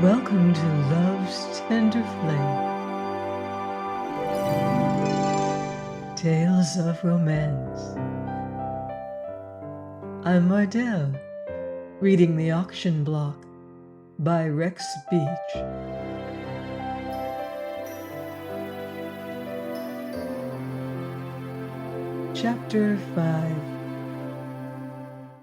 Welcome to Love's Tender Flame, Tales of Romance. I'm Mardell, reading The Auction Block by Rex Beach. Chapter 5.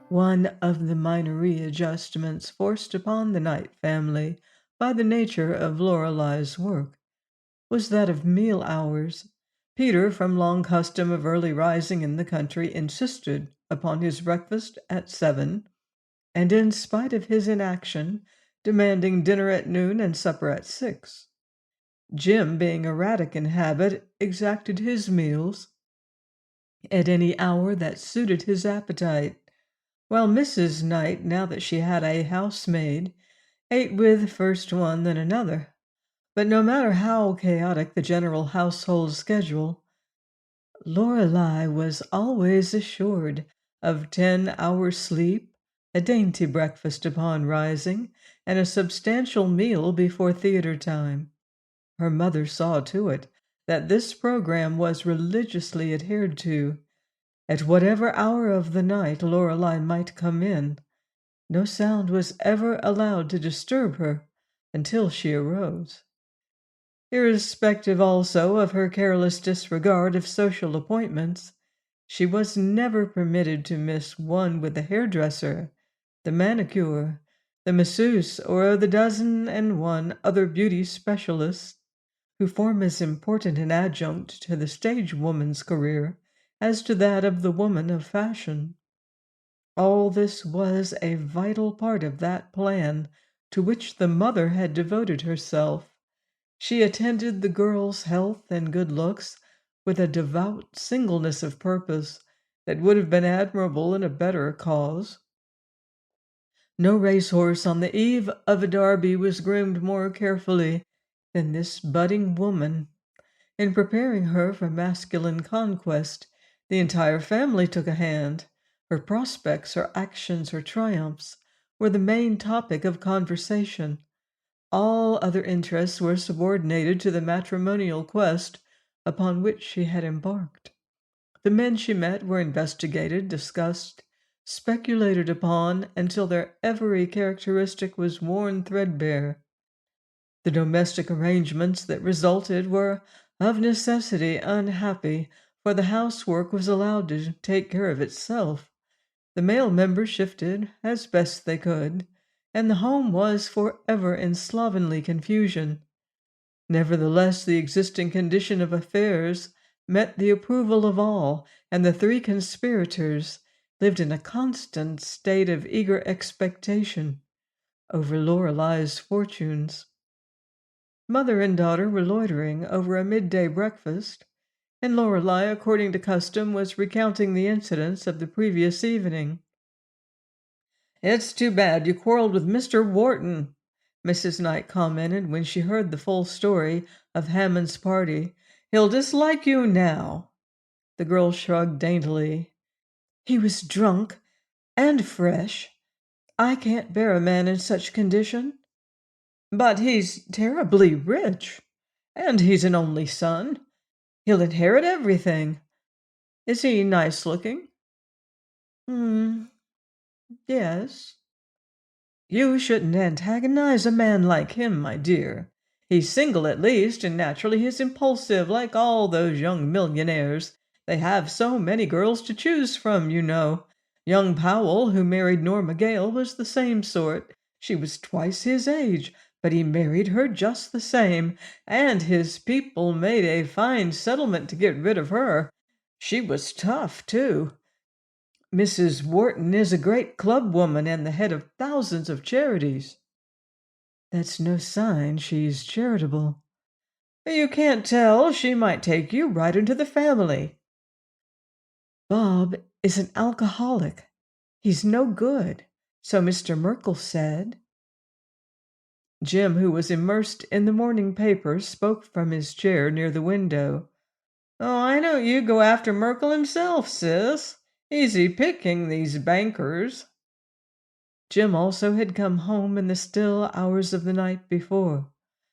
One of the minor readjustments forced upon the Knight family by the nature of Lorelei's work was that of meal hours. Peter, from long custom of early rising in the country, insisted upon his breakfast at 7, and in spite of his inaction, demanding dinner at noon and supper at 6. Jim, being erratic in habit, exacted his meals at any hour that suited his appetite, while Mrs. Knight, now that she had a housemaid, ate with first one then another. But no matter how chaotic the general household schedule, Lorelei was always assured of 10 hours' sleep, a dainty breakfast upon rising, and a substantial meal before theater time. Her mother saw to it that this program was religiously adhered to. At whatever hour of the night Lorelei might come in, no sound was ever allowed to disturb her until she arose. Irrespective also of her careless disregard of social appointments, she was never permitted to miss one with the hairdresser, the manicure, the masseuse, or the dozen and one other beauty specialists who form as important an adjunct to the stage woman's career as to that of the woman of fashion. All this was a vital part of that plan to which the mother had devoted herself. She attended the girl's health and good looks with a devout singleness of purpose that would have been admirable in a better cause. No racehorse on the eve of a derby was groomed more carefully than this budding woman. In preparing her for masculine conquest, the entire family took a hand. Her prospects, her actions, her triumphs were the main topic of conversation. All other interests were subordinated to the matrimonial quest upon which she had embarked. The men she met were investigated, discussed, speculated upon until their every characteristic was worn threadbare. The domestic arrangements that resulted were of necessity unhappy, for the housework was allowed to take care of itself. The male members shifted as best they could, and the home was forever in slovenly confusion. Nevertheless, the existing condition of affairs met the approval of all, and the three conspirators lived in a constant state of eager expectation over Lorelei's fortunes. Mother and daughter were loitering over a midday breakfast, and Lorelei, according to custom, was recounting the incidents of the previous evening. "It's too bad you quarreled with Mr. Wharton," Mrs. Knight commented when she heard the full story of Hammond's party. "He'll dislike you now." The girl shrugged daintily. "He was drunk and fresh. I can't bear a man in such condition." "But he's terribly rich, and he's an only son. He'll inherit everything. Is he nice looking?" "Hmm, yes." "You shouldn't antagonize a man like him, my dear. He's single at least, and naturally he's impulsive, like all those young millionaires. They have so many girls to choose from, you know. Young Powell, who married Norma Gale, was the same sort. She was twice his age, but he married her just the same, and his people made a fine settlement to get rid of her. She was tough, too. Mrs. Wharton is a great club woman and the head of thousands of charities." "That's no sign she's charitable." "You can't tell. She might take you right into the family." "Bob is an alcoholic. He's no good, so Mr. Merkel said." Jim, who was immersed in the morning paper, spoke from his chair near the window. "Oh, I know you go after Merkel himself, sis. Easy picking, these bankers." Jim also had come home in the still hours of the night before,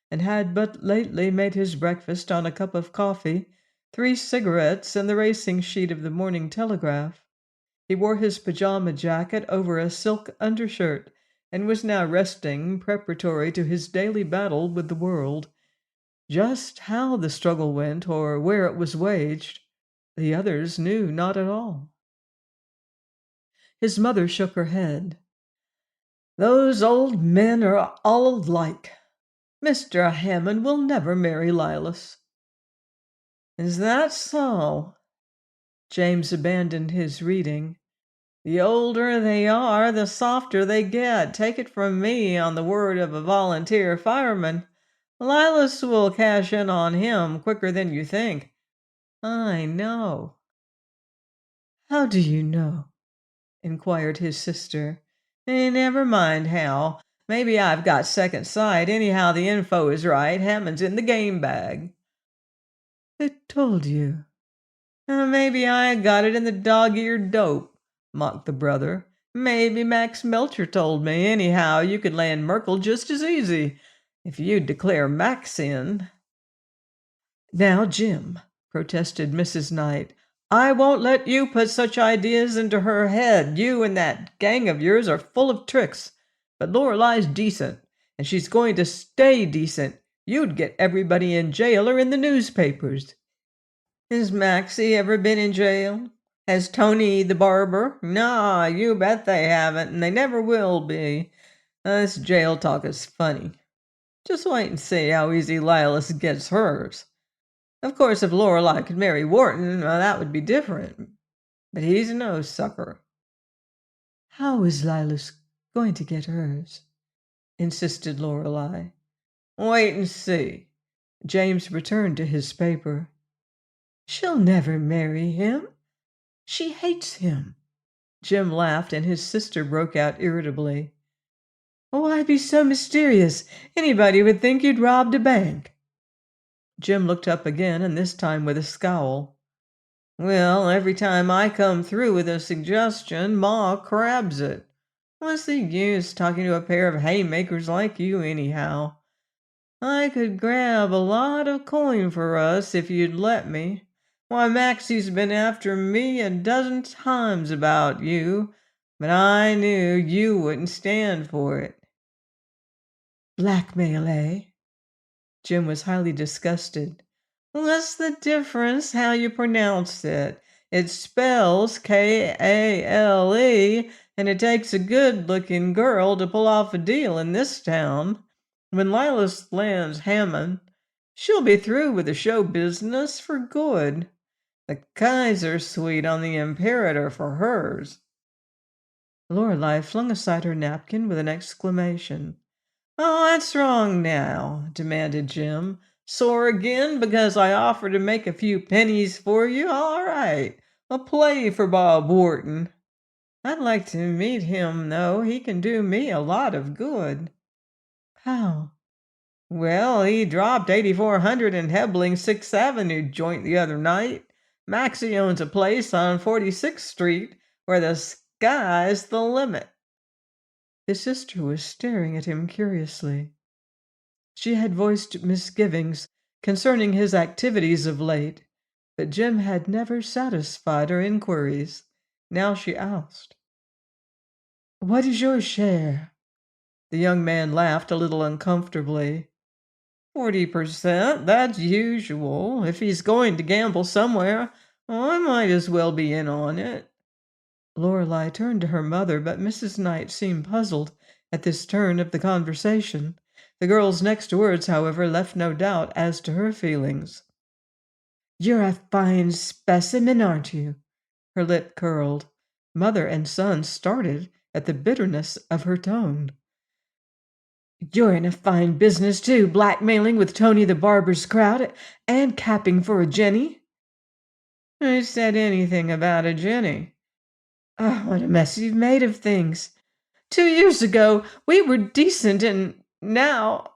and had but lately made his breakfast on a cup of coffee, 3 cigarettes, and the racing sheet of the Morning Telegraph. He wore his pajama jacket over a silk undershirt, and was now resting, preparatory to his daily battle with the world. Just how the struggle went, or where it was waged, the others knew not at all. His mother shook her head. "Those old men are all alike. Mr. Hammond will never marry Lilas." "Is that so?" James abandoned his reading. "The older they are, the softer they get. Take it from me, on the word of a volunteer fireman, Lilas will cash in on him quicker than you think. I know." "How do you know?" inquired his sister. Never mind how. Maybe I've got second sight. Anyhow, the info is right. Hammond's in the game bag." "Who told you?" Maybe I got it in the dog-eared dope," mocked the brother. "Maybe Max Melcher told me. Anyhow, you could land Merkel just as easy, if you'd declare Max in." "Now, Jim," protested Mrs. Knight, "I won't let you put such ideas into her head. You and that gang of yours are full of tricks. But Lorelei's decent, and she's going to stay decent. You'd get everybody in jail or in the newspapers." "Has Maxie ever been in jail? Has Tony the barber? Nah, you bet they haven't, and they never will be. This jail talk is funny. Just wait and see how easy Lilas gets hers. Of course, if Lorelei could marry Wharton, that would be different. But he's no sucker." "How is Lilas going to get hers?" insisted Lorelei. "Wait and see." James returned to his paper. "She'll never marry him. She hates him." Jim laughed, and his sister broke out irritably. "Why be so mysterious? Anybody would think you'd robbed a bank." Jim looked up again, and this time with a scowl. "Well, every time I come through with a suggestion, Ma crabs it. What's the use talking to a pair of haymakers like you, anyhow? I could grab a lot of coin for us if you'd let me. Why, Maxie's been after me a dozen times about you, but I knew you wouldn't stand for it." "Blackmail, eh?" Jim was highly disgusted. "What's the difference how you pronounce it? It spells Kale, and it takes a good-looking girl to pull off a deal in this town. When Lilas lands Hammond, she'll be through with the show business for good. The Kaiser suite on the Imperator for hers." Lorelei flung aside her napkin with an exclamation. "Oh, that's wrong now," demanded Jim. "Sore again because I offer to make a few pennies for you? All right, a play for Bob Wharton. I'd like to meet him, though. He can do me a lot of good." "How?" "Well, he dropped 8400 in Hebling's 6th Avenue joint the other night. Maxie owns a place on 46th Street where the sky's the limit." His sister was staring at him curiously. She had voiced misgivings concerning his activities of late, but Jim had never satisfied her inquiries. Now she asked, "What is your share?" The young man laughed a little uncomfortably. 40%, that's usual. If he's going to gamble somewhere, I might as well be in on it." Lorelei turned to her mother, but Mrs. Knight seemed puzzled at this turn of the conversation. The girl's next words, however, left no doubt as to her feelings. "You're a fine specimen, aren't you?" Her lip curled. Mother and son started at the bitterness of her tone. "You're in a fine business, too, blackmailing with Tony the barber's crowd and capping for a Jenny." "Who said anything about a Jenny?" "Oh, what a mess you've made of things. 2 years ago we were decent, and now—"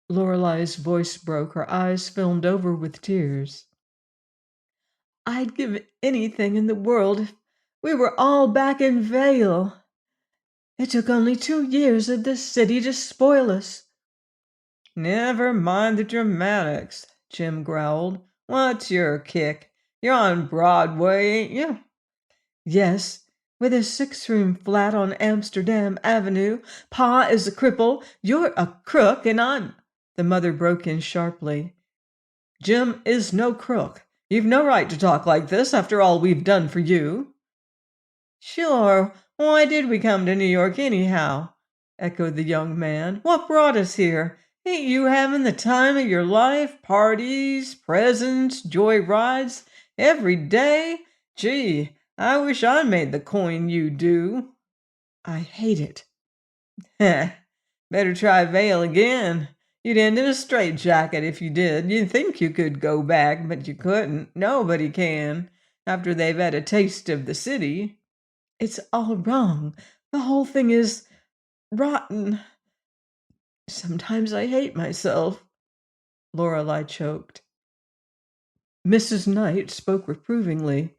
Lorelei's voice broke. Her eyes filmed over with tears. "I'd give anything in the world if we were all back in Vale. It took only 2 years of this city to spoil us." "Never mind the dramatics," Jim growled. "What's your kick? You're on Broadway, ain't you?" "Yes, with a 6-room flat on Amsterdam Avenue. Pa is a cripple, you're a crook, and I'm—" The mother broke in sharply. "Jim is no crook. You've no right to talk like this after all we've done for you." "Sure. Why did we come to New York anyhow?" echoed the young man. "What brought us here? Ain't you having the time of your life? Parties, presents, joy rides, every day? Gee, I wish I made the coin you do." "I hate it." Heh. Better try Vale again. You'd end in a straitjacket if you did. You'd think you could go back, but you couldn't. Nobody can, after they've had a taste of the city. It's all wrong. The whole thing is rotten. Sometimes I hate myself." Lorelei choked. Mrs. Knight spoke reprovingly.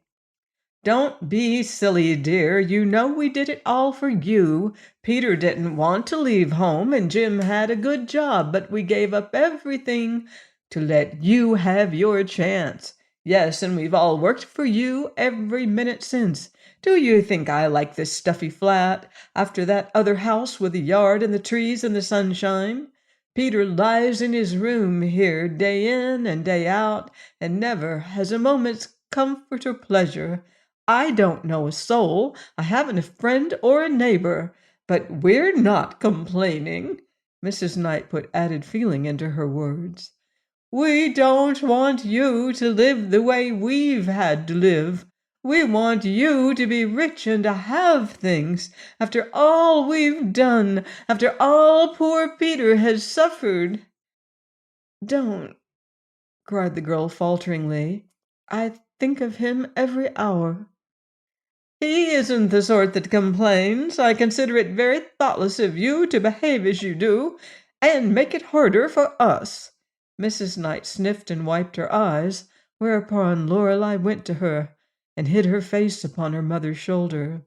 "Don't be silly, dear. You know we did it all for you. Peter didn't want to leave home, and Jim had a good job, but we gave up everything to let you have your chance. Yes, and we've all worked for you every minute since. Do you think I like this stuffy flat after that other house with the yard and the trees and the sunshine? Peter lies in his room here day in and day out and never has a moment's comfort or pleasure. I don't know a soul. I haven't a friend or a neighbor. But we're not complaining." Mrs. Knight put added feeling into her words. "We don't want you to live the way we've had to live. We want you to be rich and to have things. After all we've done, after all poor Peter has suffered." "Don't," cried the girl falteringly. "I think of him every hour." "He isn't the sort that complains. I consider it very thoughtless of you to behave as you do, and make it harder for us." Mrs. Knight sniffed and wiped her eyes, whereupon Lorelei went to her and hid her face upon her mother's shoulder.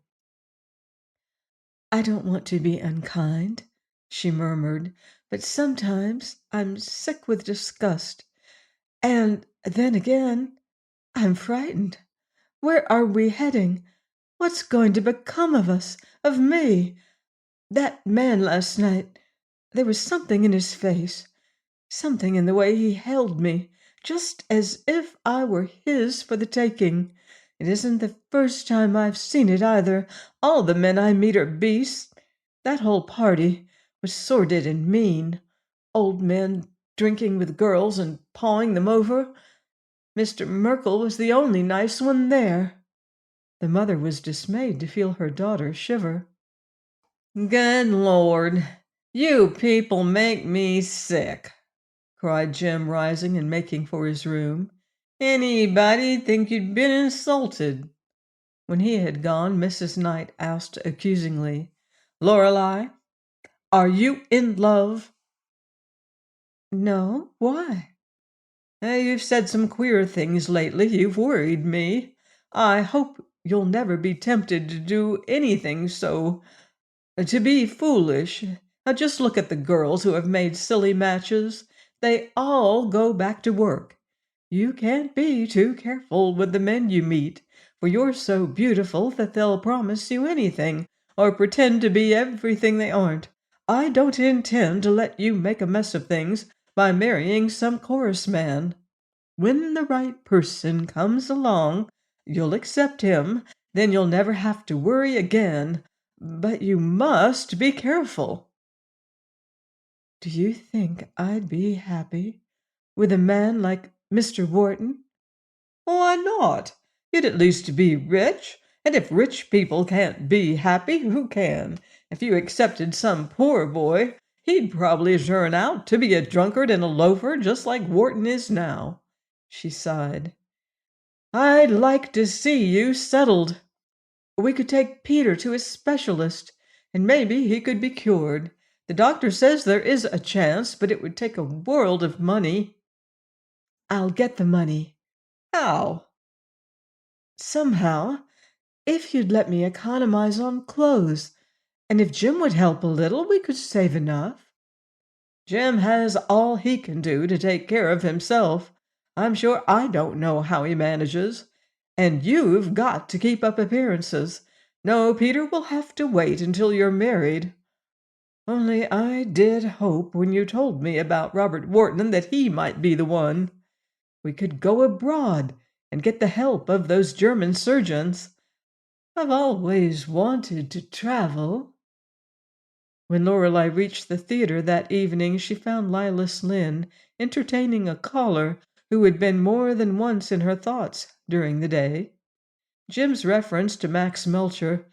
"I don't want to be unkind," she murmured, "but sometimes I'm sick with disgust. And then again, I'm frightened. Where are we heading? What's going to become of us, of me? That man last night, there was something in his face, something in the way he held me, just as if I were his for the taking. It isn't the first time I've seen it either. All the men I meet are beasts. That whole party was sordid and mean. Old men drinking with girls and pawing them over. Mr. Merkel was the only nice one there." The mother was dismayed to feel her daughter shiver. "Good Lord, you people make me sick," cried Jim, rising and making for his room. "Anybody'd think you'd been insulted." When he had gone, Mrs. Knight asked accusingly, "Lorelei, are you in love?" "No, why?" You've said some queer things lately. You've worried me. I hope you'll never be tempted to do anything so, to be foolish. Just look at the girls who have made silly matches. They all go back to work. You can't be too careful with the men you meet, for you're so beautiful that they'll promise you anything, or pretend to be everything they aren't. I don't intend to let you make a mess of things by marrying some chorus man. When the right person comes along, you'll accept him, then you'll never have to worry again. But you must be careful." "Do you think I'd be happy with a man like Mr. Wharton?" "Why not? You'd at least be rich, and if rich people can't be happy, who can? If you accepted some poor boy, he'd probably turn out to be a drunkard and a loafer just like Wharton is now." She sighed. "I'd like to see you settled. We could take Peter to a specialist, and maybe he could be cured. The doctor says there is a chance, but it would take a world of money." "I'll get the money." "How?" "Somehow. If you'd let me economize on clothes. And if Jim would help a little, we could save enough. Jim has all he can do to take care of himself. I'm sure I don't know how he manages. And you've got to keep up appearances. No, Peter will have to wait until you're married. Only I did hope when you told me about Robert Wharton that he might be the one. We could go abroad and get the help of those German surgeons. I've always wanted to travel. When Lorelei reached the theater that evening, she found Lilas Lynn entertaining a caller who had been more than once in her thoughts during the day. Jim's reference to Max Melcher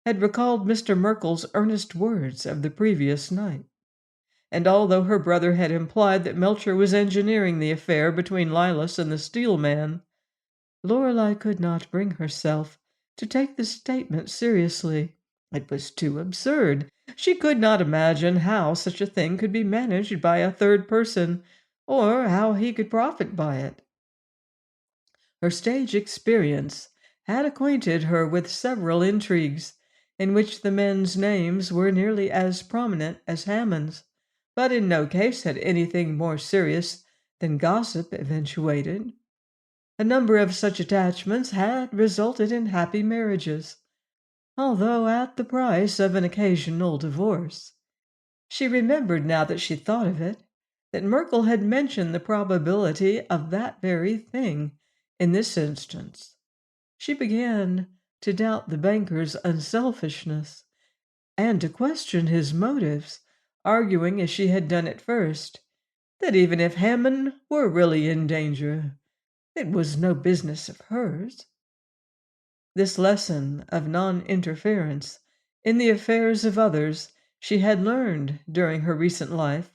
had recalled Mr. Merkel's earnest words of the previous night. And although her brother had implied that Melcher was engineering the affair between Lilas and the steel man, Lorelei could not bring herself to take the statement seriously. It was too absurd. She could not imagine how such a thing could be managed by a third person, or how he could profit by it. Her stage experience had acquainted her with several intrigues in which the men's names were nearly as prominent as Hammond's, but in no case had anything more serious than gossip eventuated. A number of such attachments had resulted in happy marriages, although at the price of an occasional divorce. She remembered, now that she thought of it, that Merkel had mentioned the probability of that very thing in this instance. She began to doubt the banker's unselfishness and to question his motives, arguing, as she had done at first, that even if Hammond were really in danger, it was no business of hers. This lesson of non-interference in the affairs of others she had learned during her recent life,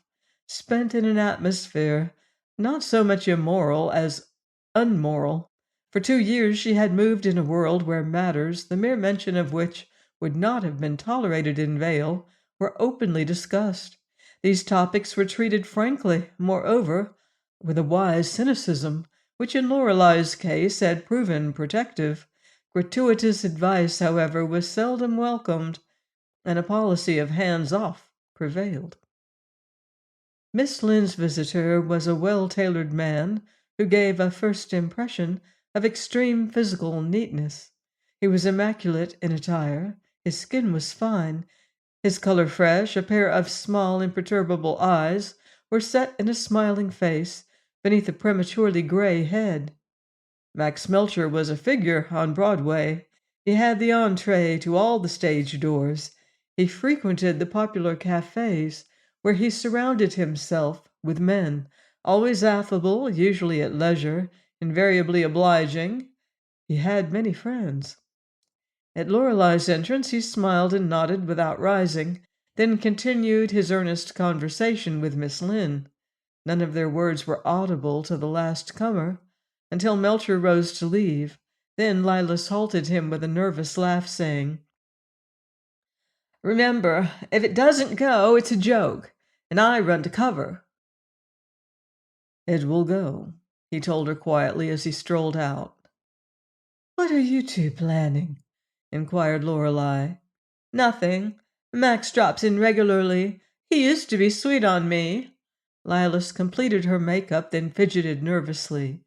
spent in an atmosphere not so much immoral as unmoral. For 2 years she had moved in a world where matters, the mere mention of which would not have been tolerated in Vale, were openly discussed. These topics were treated frankly, moreover, with a wise cynicism, which in Lorelei's case had proven protective. Gratuitous advice, however, was seldom welcomed, and a policy of hands-off prevailed. Miss Lynn's visitor was a well-tailored man who gave a first impression of extreme physical neatness. He was immaculate in attire, his skin was fine, his color fresh, a pair of small, imperturbable eyes were set in a smiling face beneath a prematurely gray head. Max Melcher was a figure on Broadway. He had the entree to all the stage doors. He frequented the popular cafes, where he surrounded himself with men, always affable, usually at leisure, invariably obliging. He had many friends. At Lorelei's entrance he smiled and nodded without rising, then continued his earnest conversation with Miss Lynn. None of their words were audible to the last comer, until Melcher rose to leave. Then Lilas halted him with a nervous laugh, saying, "Remember, if it doesn't go, it's a joke, and I run to cover." "It will go," he told her quietly as he strolled out. "What are you two planning?" inquired Lorelei. "Nothing. Max drops in regularly. He used to be sweet on me." Lilas completed her makeup, then fidgeted nervously.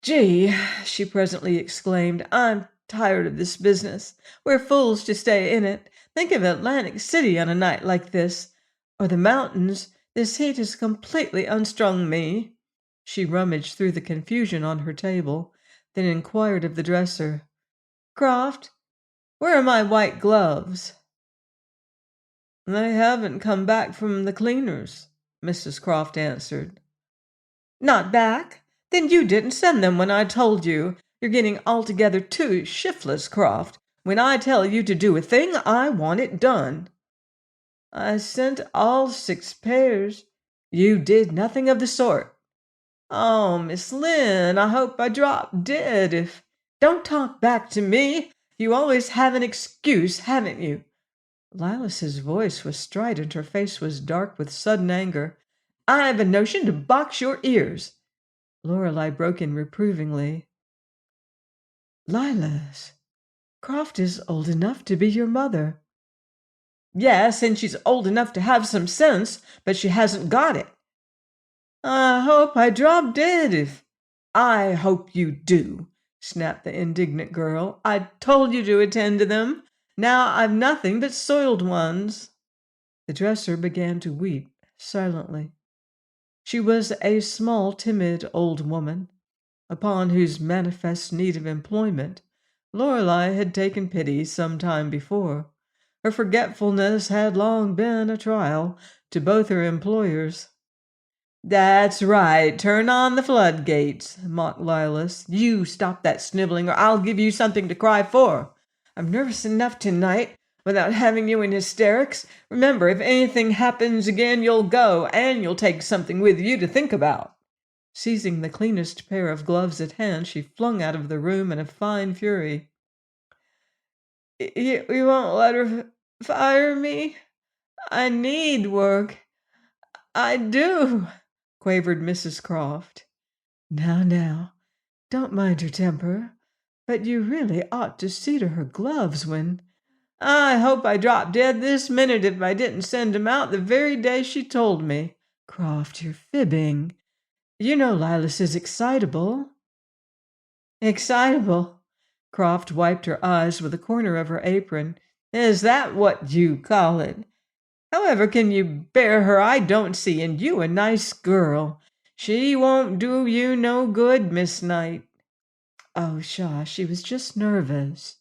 "Gee," she presently exclaimed, "I'm tired of this business. We're fools to stay in it. Think of Atlantic City on a night like this. Or the mountains. This heat has completely unstrung me." She rummaged through the confusion on her table, then inquired of the dresser, "Croft, where are my white gloves?" "They haven't come back from the cleaners," Mrs. Croft answered. "Not back? Then you didn't send them when I told you. You're getting altogether too shiftless, Croft. When I tell you to do a thing, I want it done." "I sent all 6 pairs." "You did nothing of the sort." "Oh, Miss Lynn, I hope I drop dead if—" "Don't talk back to me. You always have an excuse, haven't you?" Lilas's voice was strident, her face was dark with sudden anger. "I've a notion to box your ears." Lorelei broke in reprovingly. "Lilas, Croft is old enough to be your mother." Yes, and she's old enough to have some sense, but she hasn't got it. I hope I drop dead if I hope you do, snapped the indignant girl. I told you to attend to them. Now I've nothing but soiled ones. The dresser began to weep silently. She was a small, timid old woman, upon whose manifest need of employment Lorelei had taken pity some time before. Her forgetfulness had long been a trial to both her employers. That's right, turn on the floodgates, mocked Lilas. You stop that sniveling, or I'll give you something to cry for. I'm nervous enough tonight without having you in hysterics. Remember, if anything happens again, you'll go, and you'll take something with you to think about. Seizing the cleanest pair of gloves at hand, she flung out of the room in a fine fury. You won't let her fire me? I need work. I do, quavered Mrs. Croft. Now, don't mind her temper, but you really ought to see to her gloves when— I hope I dropped dead this minute if I didn't send 'em out the very day she told me. Croft, you're fibbing. You know Lilas is excitable. Excitable? Croft wiped her eyes with a corner of her apron. Is that what you call it? However can you bear her? I don't see, and you a nice girl. She won't do you no good, Miss Knight. Oh, pshaw, she was just nervous.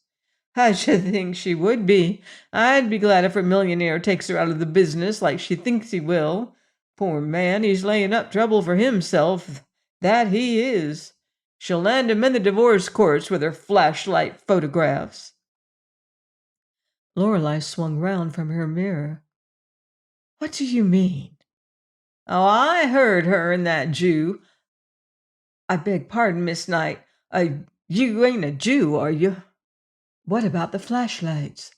I should think she would be. I'd be glad if her millionaire takes her out of the business like she thinks he will. Poor man, he's laying up trouble for himself. That he is. She'll land him in the divorce courts with her flashlight photographs. Lorelei swung round from her mirror. What do you mean? Oh, I heard her and that Jew. I beg pardon, Miss Knight. You ain't a Jew, are you? What about the flashlights?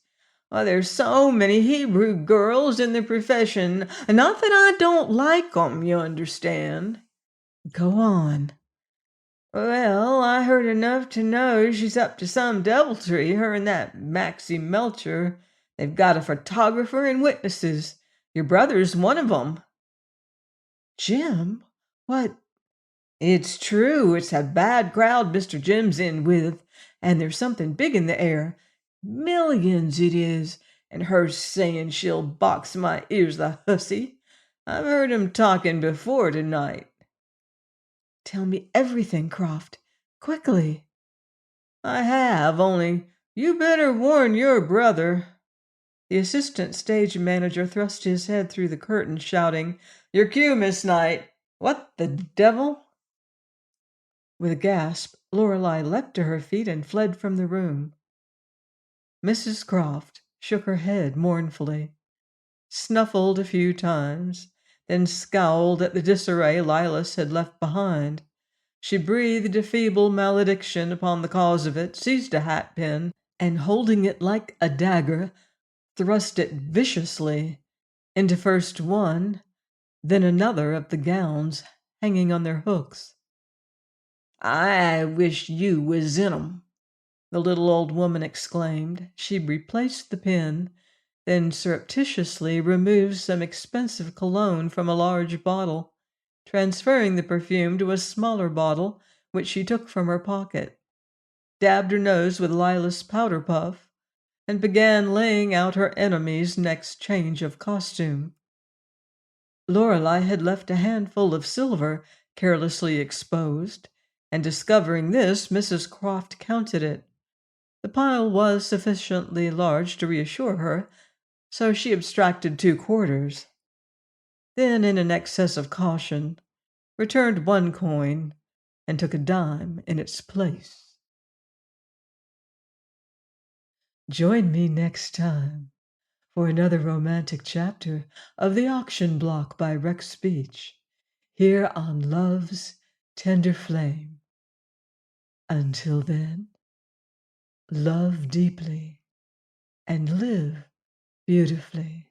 Well, there's so many Hebrew girls in the profession. Not that I don't like 'em, you understand. Go on. Well, I heard enough to know she's up to some deviltry, her and that Maxie Melcher. They've got a photographer and witnesses. Your brother's one of 'em. Jim? What? It's true. It's a bad crowd Mr. Jim's in with, and there's something big in the air. Millions it is, and her saying she'll box my ears, the hussy. I've heard him talking before tonight. Tell me everything, Croft. Quickly. I have, only you better warn your brother. The assistant stage manager thrust his head through the curtain, shouting, Your cue, Miss Knight. What the devil? With a gasp, Lorelei leapt to her feet and fled from the room. Mrs. Croft shook her head mournfully, snuffled a few times, then scowled at the disarray Lilas had left behind. She breathed a feeble malediction upon the cause of it, seized a hat-pin, and holding it like a dagger, thrust it viciously into first one, then another of the gowns hanging on their hooks. I wish you was in 'em, the little old woman exclaimed. She replaced the pin, then surreptitiously removed some expensive cologne from a large bottle, transferring the perfume to a smaller bottle, which she took from her pocket, dabbed her nose with Lilas' powder puff, and began laying out her enemy's next change of costume. Lorelei had left a handful of silver carelessly exposed, and discovering this, Mrs. Croft counted it. The pile was sufficiently large to reassure her, so she abstracted 2 quarters. Then, in an excess of caution, returned 1 coin and took a dime in its place. Join me next time for another romantic chapter of The Auction Block by Rex Beach, here on Love's Tender Flame. Until then, love deeply and live beautifully.